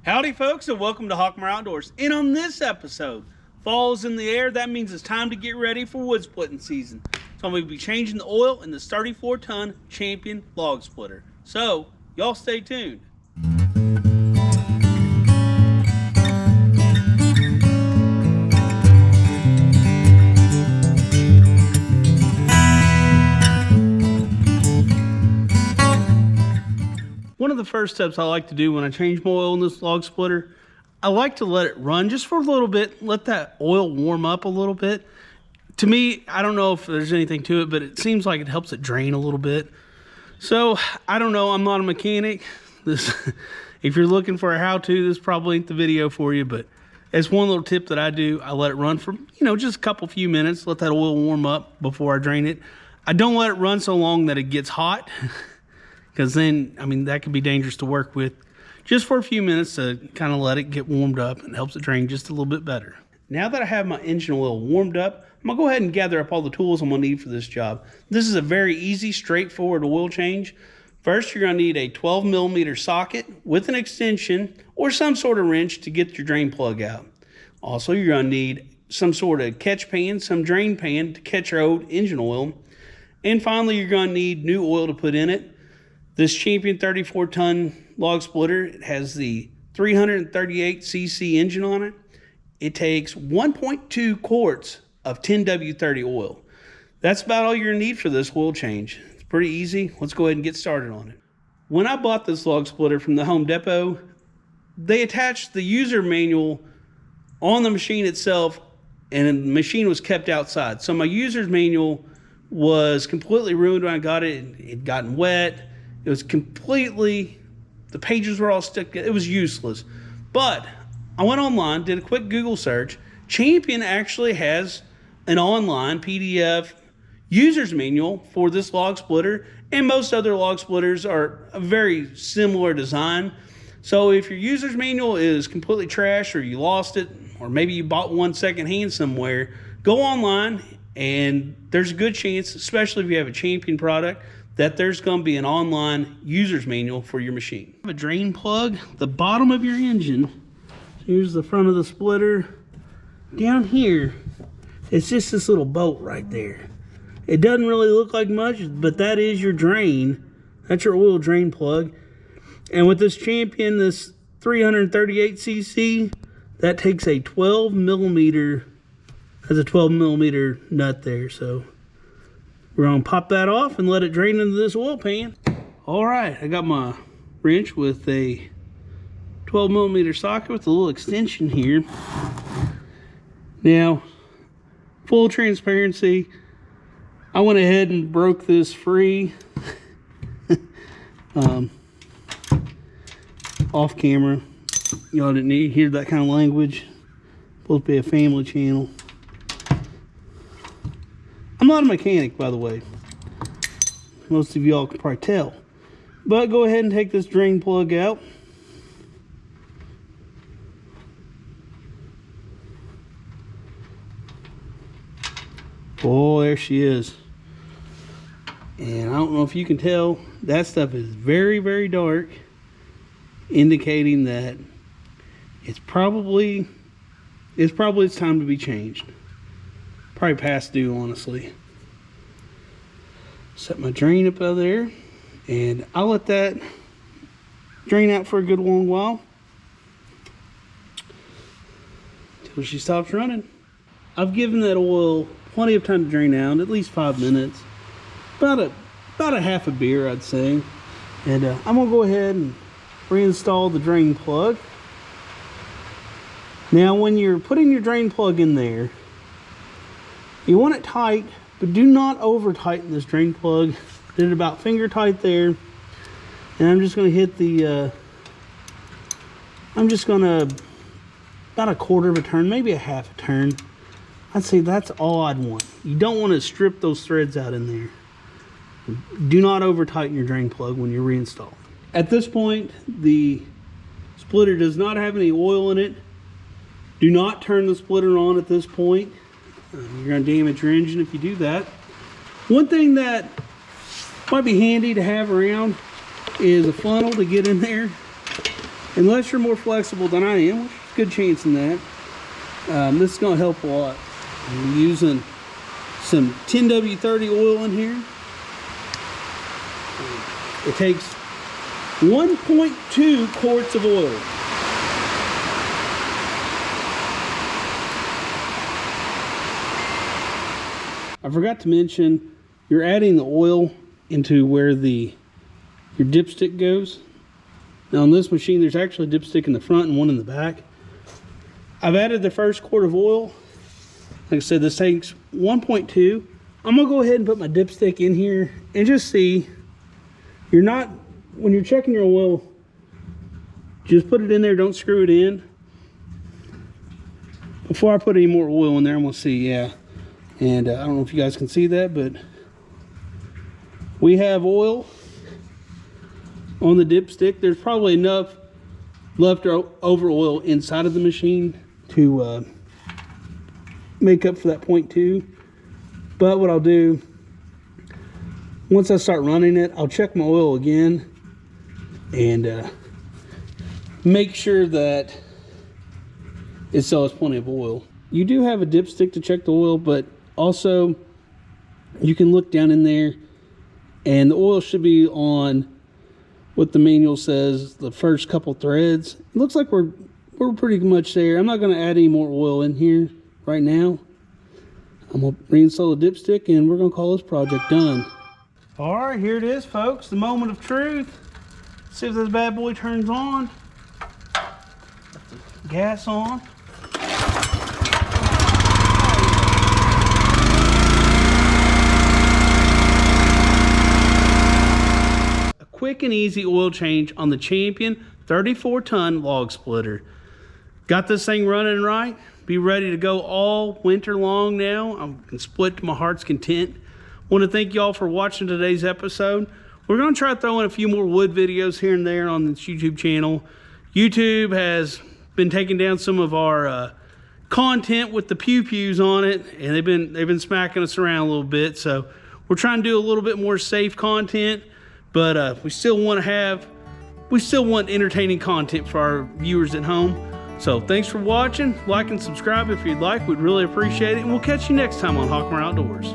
Howdy folks, and welcome to Hawkmore Outdoors. And on this episode, fall is in the air. That means it's time to get ready for wood splitting season. So I'm going to be changing the oil in this 34-ton Champion log splitter. So y'all stay tuned. One of the first steps I like to do when I change my oil in this log splitter, I like to let it run just for a little bit, let that oil warm up a little bit. To me, I don't know if there's anything to it, but it seems like it helps it drain a little bit. So, I don't know, I'm not a mechanic. If you're looking for a how-to, this probably ain't the video for you, but it's one little tip that I do. I let it run for, just a few minutes, let that oil warm up before I drain it. I don't let it run so long that it gets hot. Because then, that could be dangerous to work with. Just for a few minutes to kind of let it get warmed up and helps it drain just a little bit better. Now that I have my engine oil warmed up, I'm going to go ahead and gather up all the tools I'm going to need for this job. This is a very easy, straightforward oil change. First, you're going to need a 12mm socket with an extension or some sort of wrench to get your drain plug out. Also, you're going to need some sort of catch pan, some drain pan to catch your old engine oil. And finally, you're going to need new oil to put in it. This Champion 34-ton log splitter, it has the 338cc engine on it. It takes 1.2 quarts of 10W30 oil. That's about all you're gonna need for this oil change. It's pretty easy. Let's go ahead and get started on it. When I bought this log splitter from the Home Depot, they attached the user manual on the machine itself, and the machine was kept outside. So my user's manual was completely ruined when I got it. It had gotten wet. It was completely, the pages were all stuck. It was useless. But I went online, did a quick Google search. Champion actually has an online PDF user's manual for this log splitter, and most other log splitters are a very similar design. So if your user's manual is completely trash, or you lost it, or maybe you bought one secondhand somewhere, go online, and there's a good chance, especially if you have a Champion product, that there's going to be an online user's manual for your machine. A drain plug, the bottom of your engine. Here's the front of the splitter. Down here, it's just this little bolt right there. It doesn't really look like much, but that is your drain. That's your oil drain plug. And with this Champion, this 338cc, that takes a 12mm, has a 12mm nut there, so we're going to pop that off and let it drain into this oil pan. All right, I got my wrench with a 12mm socket with a little extension here. Now, full transparency, I went ahead and broke this free off camera. Y'all didn't need to hear that kind of language. Supposed to be a family channel. I'm not a mechanic, by the way. Most of y'all can probably tell. But go ahead and take this drain plug out. Oh, there she is. And I don't know if you can tell, that stuff is very, very dark, indicating that it's probably time to be changed. Probably past due, honestly. Set my drain up out there, and I'll let that drain out for a good long while until she stops running. I've given that oil plenty of time to drain out, at least 5 minutes, about a half a beer, I'd say. And I'm gonna go ahead and reinstall the drain plug. Now, when you're putting your drain plug in there, you want it tight, but do not over tighten this drain plug. Did it about finger tight there. And I'm just going to hit the, about a quarter of a turn, maybe a half a turn. I'd say that's all I'd want. You don't want to strip those threads out in there. Do not over tighten your drain plug when you're reinstalling. At this point, the splitter does not have any oil in it. Do not turn the splitter on at this point. You're going to damage your engine if you do that. One thing that might be handy to have around is a funnel to get in there unless you're more flexible than I am, which is a good chance in that. This is going to help a lot. I'm using some 10W30 oil in here. It takes 1.2 quarts of oil. I forgot to mention, you're adding the oil into where your dipstick goes. Now on this machine, there's actually a dipstick in the front and one in the back. I've added the first quart of oil. Like I said, this takes 1.2. I'm gonna go ahead and put my dipstick in here and just see. When you're checking your oil, just put it in there, don't screw it in. Before I put any more oil in there, I'm gonna see, yeah. And I don't know if you guys can see that, but we have oil on the dipstick. There's probably enough leftover oil inside of the machine to make up for that 0.2. But what I'll do, once I start running it, I'll check my oil again and make sure that it still has plenty of oil. You do have a dipstick to check the oil, but also you can look down in there and the oil should be on what the manual says, the first couple threads. It looks like we're pretty much there. I'm not going to add any more oil in here right now. I'm going to reinstall the dipstick and we're going to call this project done. All right, here it is, folks, the moment of truth. Let's see if this bad boy turns on. Got the gas on. A quick and easy oil change on the Champion 34-ton log splitter. Got this thing running right. Be ready to go all winter long now. I can split to my heart's content. Want to thank y'all for watching today's episode. We're going to try throwing a few more wood videos here and there on this YouTube channel. YouTube has been taking down some of our content with the pew-pews on it, and they've been smacking us around a little bit. So we're trying to do a little bit more safe content, but we still want entertaining content for our viewers at home. So thanks for watching. Like and subscribe if you'd like. We'd really appreciate it. And we'll catch you next time on Hawkmer Outdoors.